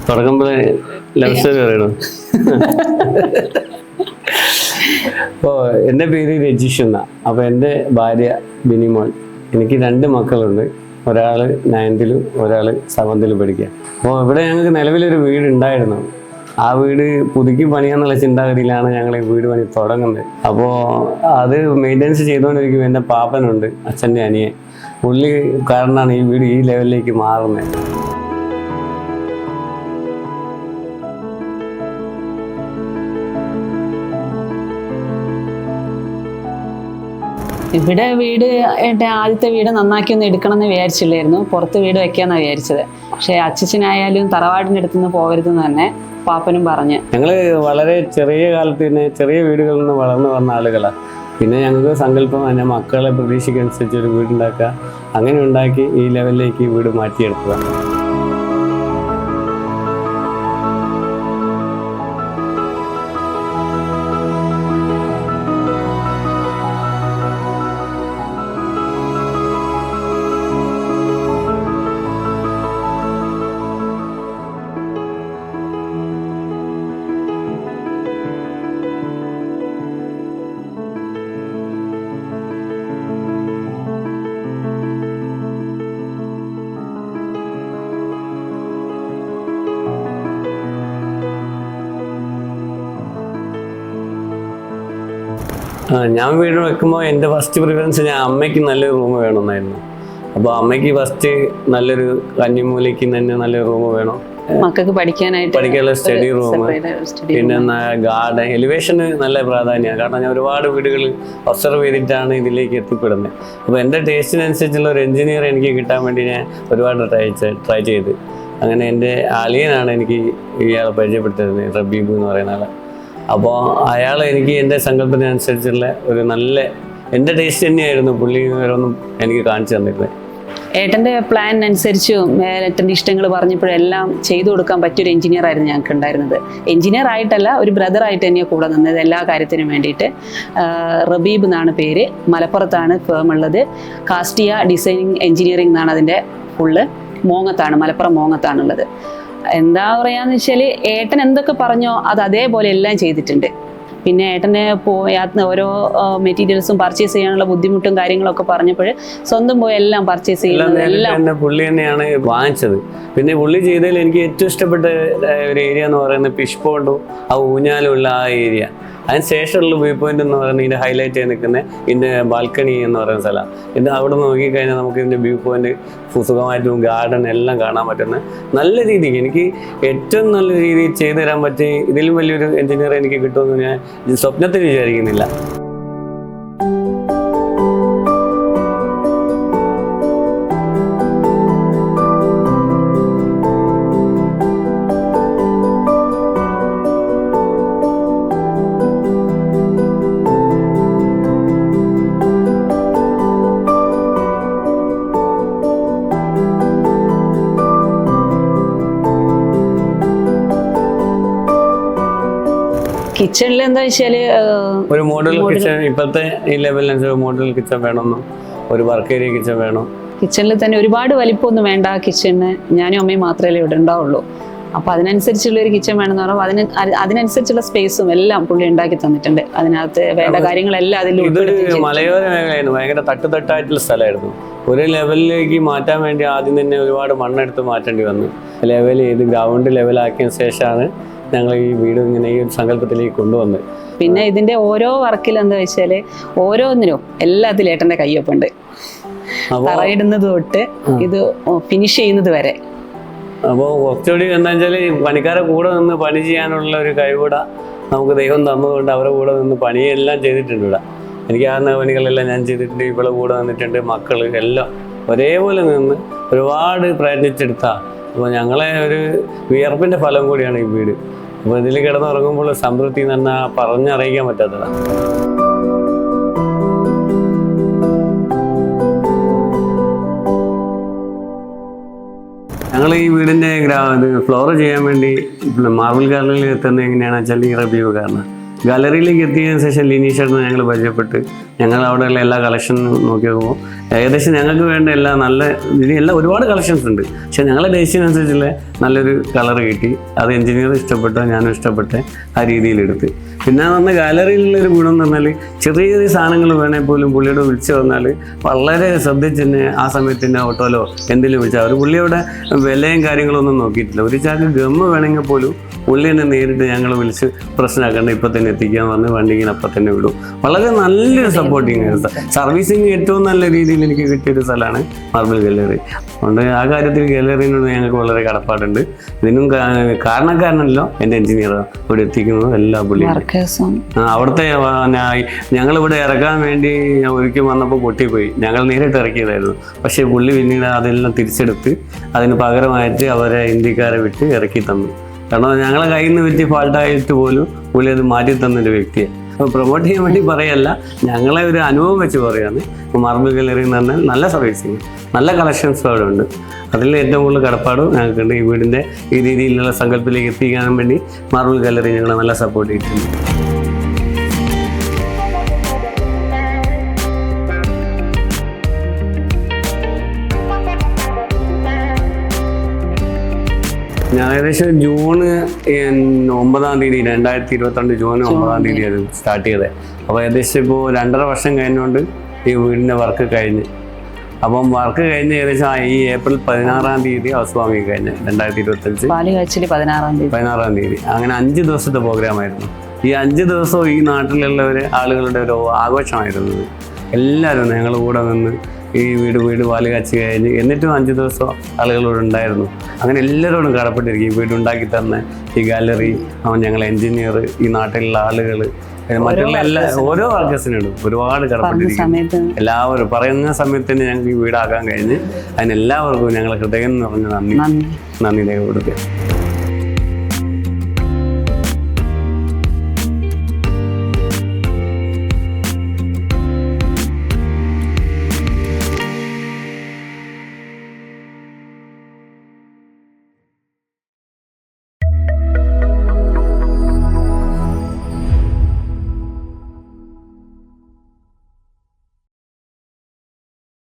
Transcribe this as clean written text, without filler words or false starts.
തുടങ്ങുമ്പോൾ love story പറയണം. അപ്പോൾ എൻ്റെ പേര് രജീഷ് എന്നാ. അപ്പോൾ എൻ്റെ ഭാര്യ ബിനിമോൾ. എനിക്ക് 2 മക്കളുണ്ട്. ഒരാൾ 9th ഒരാൾ 7th പഠിക്കുക. അപ്പോൾ ഇവിടെ ഞങ്ങൾക്ക് നിലവിലൊരു വീട് ഉണ്ടായിരുന്നു. ആ വീട് പുതുക്കി പണിയാന്നുള്ള ചിന്താഗതിയിലാണ് ഞങ്ങൾ ഈ വീട് പണി തുടങ്ങുന്നത്. അപ്പോൾ അത് മെയിൻ്റെനൻസ് ചെയ്തുകൊണ്ടിരിക്കും. എൻ്റെ പാപ്പനുണ്ട്, അച്ഛൻ്റെ അനിയൻ. പുള്ളി കാരണമാണ് ഈ വീട് ഈ ലെവലിലേക്ക് മാറുന്നത്. ഇവിടെ വീട് ആദ്യത്തെ വീട് നന്നാക്കി ഒന്ന് എടുക്കണം എന്ന് വിചാരിച്ചില്ലായിരുന്നു. പുറത്ത് വീട് വെക്കാന്നാണ് വിചാരിച്ചത്. പക്ഷേ അച്ഛനായാലും തറവാടിൻ്റെ അടുത്തുനിന്ന് പോകരുതെന്ന് തന്നെ പാപ്പനും പറഞ്ഞ്. ഞങ്ങൾ വളരെ ചെറിയ കാലത്ത് തന്നെ ചെറിയ വീടുകളിൽ നിന്ന് വളർന്നു വന്ന ആളുകളാണ്. പിന്നെ ഞങ്ങൾക്ക് സങ്കല്പം തന്നെ മക്കളെ പ്രതീക്ഷയ്ക്കനുസരിച്ച് ഒരു വീടുണ്ടാക്കുക. അങ്ങനെ ഉണ്ടാക്കി ഈ ലെവലിലേക്ക് ഈ വീട് മാറ്റിയെടുത്തതാണ്. ഞാൻ വീട് വെക്കുമ്പോൾ എൻ്റെ ഫസ്റ്റ് പ്രിഫറൻസ് ഞാൻ അമ്മയ്ക്ക് നല്ലൊരു റൂം വേണമെന്നായിരുന്നു. അപ്പോൾ അമ്മയ്ക്ക് ഫസ്റ്റ് നല്ലൊരു കന്നിമൂലയ്ക്ക് തന്നെ നല്ലൊരു റൂം വേണം. മക്കൾക്ക് പഠിക്കാനുള്ള സ്റ്റഡി റൂം, പിന്നെ ഗാർഡൻ, എലിവേഷന് നല്ല പ്രാധാന്യമാണ്. കാരണം ഞാൻ ഒരുപാട് വീടുകൾ ഒബ്സർവ് ചെയ്തിട്ടാണ് ഇതിലേക്ക് എത്തിപ്പെടുന്നത്. അപ്പോൾ എൻ്റെ ടേസ്റ്റിനനുസരിച്ചുള്ള ഒരു എഞ്ചിനീയർ എനിക്ക് കിട്ടാൻ വേണ്ടി ഞാൻ ഒരുപാട് ട്രൈ ചെയ്ത്. അങ്ങനെ എൻ്റെ അളിയനാണ് എനിക്ക് ഇയാളെ പരിചയപ്പെടുത്തുന്നത്, റബീബ് എന്ന് പറയുന്ന ആളെ. അപ്പോൾ അയാൾ എനിക്ക് എൻ്റെ സങ്കല്പത്തിനനുസരിച്ചുള്ള ഒരു നല്ല എൻ്റെ ടേസ്റ്റ് തന്നെയായിരുന്നു പുള്ളി വേറൊന്നും എനിക്ക് കാണിച്ചു തന്നിരുന്നത്. ഏട്ടൻ്റെ പ്ലാനിനനുസരിച്ചും ഏട്ടൻ്റെ ഇഷ്ടങ്ങൾ പറഞ്ഞപ്പോഴെല്ലാം ചെയ്തു കൊടുക്കാൻ പറ്റിയൊരു എഞ്ചിനീയർ ആയിരുന്നു ഞങ്ങൾക്ക് ഉണ്ടായിരുന്നത്. എഞ്ചിനീയർ ആയിട്ടല്ല, ഒരു ബ്രദറായിട്ട് തന്നെയാണ് കൂടെ നിന്നത് എല്ലാ കാര്യത്തിനും വേണ്ടിയിട്ട്. റബീബ് എന്നാണ് പേര്. മലപ്പുറത്താണ് ഫേം ഉള്ളത്. കാസ്റ്റിയ ഡിസൈനിങ് എഞ്ചിനീയറിംഗ് എന്നാണ് അതിൻ്റെ ഫുള്ള്. മോങ്ങത്താണ്, മലപ്പുറം മോങ്ങത്താണുള്ളത്. എന്താ പറയാന്ന് വെച്ചാൽ ഏട്ടൻ എന്തൊക്കെ പറഞ്ഞോ അത് അതേപോലെ എല്ലാം ചെയ്തിട്ടുണ്ട്. പിന്നെ ഏട്ടനെ ഓരോ മെറ്റീരിയൽസും പർച്ചേസ് ചെയ്യാനുള്ള ബുദ്ധിമുട്ടും കാര്യങ്ങളൊക്കെ പറഞ്ഞപ്പോൾ സ്വന്തം പോയി എല്ലാം പർച്ചേസ് ചെയ്യുന്നത് എല്ലാം പുള്ളി തന്നെയാണ് വാങ്ങിച്ചത്. പിന്നെ പുള്ളി ചെയ്തതിൽ എനിക്ക് ഏറ്റവും ഇഷ്ടപ്പെട്ട ഒരു ഏരിയ എന്ന് പറയുന്നത് ഫിഷ് പോണ്ടും ആ ഊഞ്ഞാലുള്ള ആ ഏരിയ. അതിന് ശേഷമുള്ള വ്യൂ പോയിന്റ് എന്ന് പറയുന്നത് ഇതിൻ്റെ ഹൈലൈറ്റ് ചെയ്ത് നിൽക്കുന്ന ഇതിൻ്റെ ബാൽക്കണി എന്ന് പറയുന്ന സ്ഥലം. ഇത് അവിടെ നോക്കിക്കഴിഞ്ഞാൽ നമുക്ക് ഇതിൻ്റെ വ്യൂ പോയിന്റ് സുഖമായിട്ടും ഗാർഡൻ എല്ലാം കാണാൻ പറ്റുന്ന നല്ല രീതിക്ക് എനിക്ക് ഏറ്റവും നല്ല രീതിയിൽ ചെയ്തു തരാൻ പറ്റി. ഇതിലും വലിയൊരു എഞ്ചിനീയർ എനിക്ക് കിട്ടുമെന്ന് ഞാൻ സ്വപ്നത്തിൽ വിചാരിക്കുന്നില്ല. കിച്ചണിൽ എന്താ വെച്ചാല് ഒരു മോഡൽ കിച്ചൺ, ഇപ്പോഴത്തെ ഈ ലെവലിനനുസരിച്ച് മോഡൽ കിച്ചൺ വേണമെന്നും ഒരു വർക്ക് ഏരിയ കിച്ചൺ വേണം. കിച്ചണിൽ തന്നെ ഒരുപാട് വലിപ്പമൊന്നും വേണ്ട. കിച്ചണിന് ഞാനും അമ്മയും മാത്രമേ ഇവിടെ ഉണ്ടാവുള്ളൂ. അപ്പോൾ അതിനനുസരിച്ചുള്ള ഒരു കിച്ചൺ വേണമെന്ന് പറയുമ്പോൾ അതിനനുസരിച്ചുള്ള സ്പേസും എല്ലാം പുള്ളി ഉണ്ടാക്കി തന്നിട്ടുണ്ട്. അതിനകത്ത് വേണ്ട കാര്യങ്ങളെല്ലാം അതിൽ. ഇതൊരു മലയോര മേഖലയായിരുന്നു, ഭയങ്കര തട്ടുതട്ടായിട്ടുള്ള സ്ഥലമായിരുന്നു. ഒരു ലെവലിലേക്ക് മാറ്റാൻ വേണ്ടി ആദ്യം തന്നെ ഒരുപാട് മണ്ണെടുത്ത് മാറ്റേണ്ടി വന്നു. ലെവൽ ചെയ്ത് ഗ്രൗണ്ട് ലെവലാക്കിയ ശേഷമാണ് ഞങ്ങൾ ഈ വീട് ഇങ്ങനെ ഈ ഒരു സങ്കല്പത്തിലേക്ക് കൊണ്ടുവന്നത്. പിന്നെ ഇതിന്റെ ഓരോ വർക്കിലും എന്താ വെച്ചാല് ഓരോന്നിനും എല്ലാത്തിലും ഏട്ടന്റെ കയ്യൊപ്പുണ്ട്. തറയിടുന്നത് തൊട്ട് ഇത് ഫിനിഷ് ചെയ്യുന്നത് വരെ. അപ്പോൾ കുറച്ചുകൂടി എന്താ വെച്ചാൽ പണിക്കാരെ കൂടെ നിന്ന് പണി ചെയ്യാനുള്ള ഒരു കഴിവൂടെ നമുക്ക് ദൈവം തന്നതുകൊണ്ട് അവരുടെ കൂടെ നിന്ന് പണിയെല്ലാം ചെയ്തിട്ടുണ്ട്. ഇവിടെ എനിക്ക് ആകുന്ന പണികളെല്ലാം ഞാൻ ചെയ്തിട്ടുണ്ട്. ഇവിടെ കൂടെ നിന്നിട്ടുണ്ട്. മക്കൾ എല്ലാം ഒരേപോലെ നിന്ന് ഒരുപാട് പ്രയത്നിച്ചെടുത്താ. അപ്പോൾ ഞങ്ങളെ ഒരു വിയർപ്പിൻ്റെ ഫലം കൂടിയാണ് ഈ വീട്. അപ്പോൾ ഇതിൽ കിടന്നുറങ്ങുമ്പോൾ സംതൃപ്തി എന്ന് പറഞ്ഞാൽ പറഞ്ഞറിയിക്കാൻ പറ്റാത്തതാണ്. ഞങ്ങൾ ഈ വീടിൻ്റെ ഫ്ലോർ ചെയ്യാൻ വേണ്ടി മാർബിൾ ഗാലറിയിൽ എത്തുന്നത് എങ്ങനെയാണെന്ന് വെച്ചാൽ ഈ റബീബ് കാരണം ഗാലറിയിലേക്ക് എത്തിയതിനു ശേഷം ലിനീഷ് ചേട്ടനെ ഞങ്ങൾ പരിചയപ്പെട്ട് ഞങ്ങൾ അവിടെയുള്ള എല്ലാ കളക്ഷനും നോക്കി നോക്കുമ്പോൾ ഏകദേശം ഞങ്ങൾക്ക് വേണ്ട എല്ലാം നല്ല എല്ലാം ഒരുപാട് കളക്ഷൻസ് ഉണ്ട്. പക്ഷെ ഞങ്ങളെ ടേസ്റ്റിനനുസരിച്ചുള്ള നല്ലൊരു കളർ കിട്ടി. അത് എഞ്ചിനീയർ ഇഷ്ടപ്പെട്ട, ഞാനും ഇഷ്ടപ്പെട്ട ആ രീതിയിലെടുത്ത്. പിന്നെ പറഞ്ഞ ഗാലറിയിലുള്ളൊരു ഗുണം എന്ന് പറഞ്ഞാൽ ചെറിയ ചെറിയ സാധനങ്ങൾ വേണേൽ പോലും പുള്ളിയോട് വിളിച്ചു പറഞ്ഞാൽ വളരെ ശ്രദ്ധിച്ച് തന്നെ ആ സമയത്ത് തന്നെ ഓട്ടോയിലോ എന്തെങ്കിലും വിളിച്ചാൽ അവർ പുള്ളിയുടെ വിലയും കാര്യങ്ങളൊന്നും നോക്കിയിട്ടില്ല. ഒരു ചാക്ക് ഗമ്മ് വേണമെങ്കിൽ പോലും പുള്ളി തന്നെ നേരിട്ട് ഞങ്ങൾ വിളിച്ച് പ്രശ്നമാക്കണ്ട, ഇപ്പം തന്നെ എത്തിക്കാൻ പറഞ്ഞ് വണ്ടി ഇങ്ങനെ അപ്പം തന്നെ വിടും. വളരെ നല്ലൊരു സപ്പോർട്ടിങ് ആയിരുന്നു. സർവീസിങ് ഏറ്റവും നല്ല രീതിയിൽ എനിക്ക് കിട്ടിയൊരു സ്ഥലമാണ് മാർബിൾ ഗാലറി. അതുകൊണ്ട് ആ കാര്യത്തിൽ ഗാലറിനോട് ഞങ്ങൾക്ക് വളരെ കടപ്പാടുണ്ട്. ഇതിനും കാരണക്കാരനല്ലോ എൻ്റെ എഞ്ചിനീയർ ഇവിടെ എത്തിക്കുന്നത് എല്ലാ പുള്ളിയും. അവിടുത്തെ ഞങ്ങളിവിടെ ഇറക്കാൻ വേണ്ടി ഒരിക്കൽ വന്നപ്പോൾ പൊട്ടിപ്പോയി. ഞങ്ങൾ നേരിട്ട് ഇറക്കിയതായിരുന്നു. പക്ഷേ പുള്ളി പിന്നീട് അതെല്ലാം തിരിച്ചെടുത്ത് അതിന് പകരമായിട്ട് അവരെ ഇന്ത്യക്കാരെ വിട്ട് ഇറക്കി തന്നു. കാരണം ഞങ്ങളെ കയ്യിൽ നിന്ന് പറ്റി ഫാൾട്ടായിട്ട് പോലും പുള്ളി അത് മാറ്റി തന്നൊരു വ്യക്തിയാണ്. അപ്പോൾ പ്രൊമോട്ട് ചെയ്യാൻ വേണ്ടി പറയല്ല, ഞങ്ങളെ ഒരു അനുഭവം വെച്ച് പറയാണ്. മാർബിൾ ഗാലറി എന്ന് പറഞ്ഞാൽ നല്ല സർവീസിങ്, നല്ല കളക്ഷൻസ് അവിടെ ഉണ്ട്. അതിൽ ഏറ്റവും കൂടുതൽ കടപ്പാടും ഞങ്ങൾക്കുണ്ട്. ഈ വീടിൻ്റെ ഈ രീതിയിലുള്ള സങ്കല്പത്തിലേക്ക് എത്തിക്കാൻ വേണ്ടി മാർബിൾ ഗാലറി ഞങ്ങളെ നല്ല സപ്പോർട്ട് ചെയ്തിട്ടുണ്ട്. ഞാൻ ഏകദേശം ജൂൺ 9 2022 ജൂൺ 9 അത് സ്റ്റാർട്ട് ചെയ്തത്. അപ്പോൾ ഏകദേശം ഇപ്പോൾ 2.5 വർഷം കഴിഞ്ഞുകൊണ്ട് ഈ വീടിൻ്റെ വർക്ക് കഴിഞ്ഞ്. അപ്പം വർക്ക് കഴിഞ്ഞ് ഏകദേശം ഈ ഏപ്രിൽ 16 ഹൗസ് വാമിങ് കഴിഞ്ഞ് 2025 16 തീയതി. അങ്ങനെ 5 ദിവസത്തെ പ്രോഗ്രാമായിരുന്നു. ഈ 5 ദിവസവും ഈ നാട്ടിലുള്ളവർ ആളുകളുടെ ഒരു ആഘോഷമായിരുന്നു. എല്ലാവരും ഞങ്ങൾ കൂടെ നിന്ന് ഈ വീട് പാല് കാച്ചി കഴിഞ്ഞ് എന്നിട്ടും 5 ദിവസം ആളുകളോട് ഉണ്ടായിരുന്നു. അങ്ങനെ എല്ലാവരോടും കടപ്പെട്ടിരിക്കും. ഈ വീട് ഉണ്ടാക്കി തന്ന ഈ ഗാലറി, ഞങ്ങളെ എഞ്ചിനീയർ, ഈ നാട്ടിലുള്ള ആളുകൾ, മറ്റുള്ള എല്ലാ ഓരോ വർക്കേഴ്സിനോടും ഒരുപാട് കടപ്പെട്ടിരിക്കും. എല്ലാവരും പറയുന്ന സമയത്ത് തന്നെ ഞങ്ങൾക്ക് ഈ വീടാക്കാൻ കഴിഞ്ഞ് അതിനെല്ലാവർക്കും ഞങ്ങൾ ഹൃദയം നിറഞ്ഞ നന്ദി രേഖപ്പെടുത്തുക.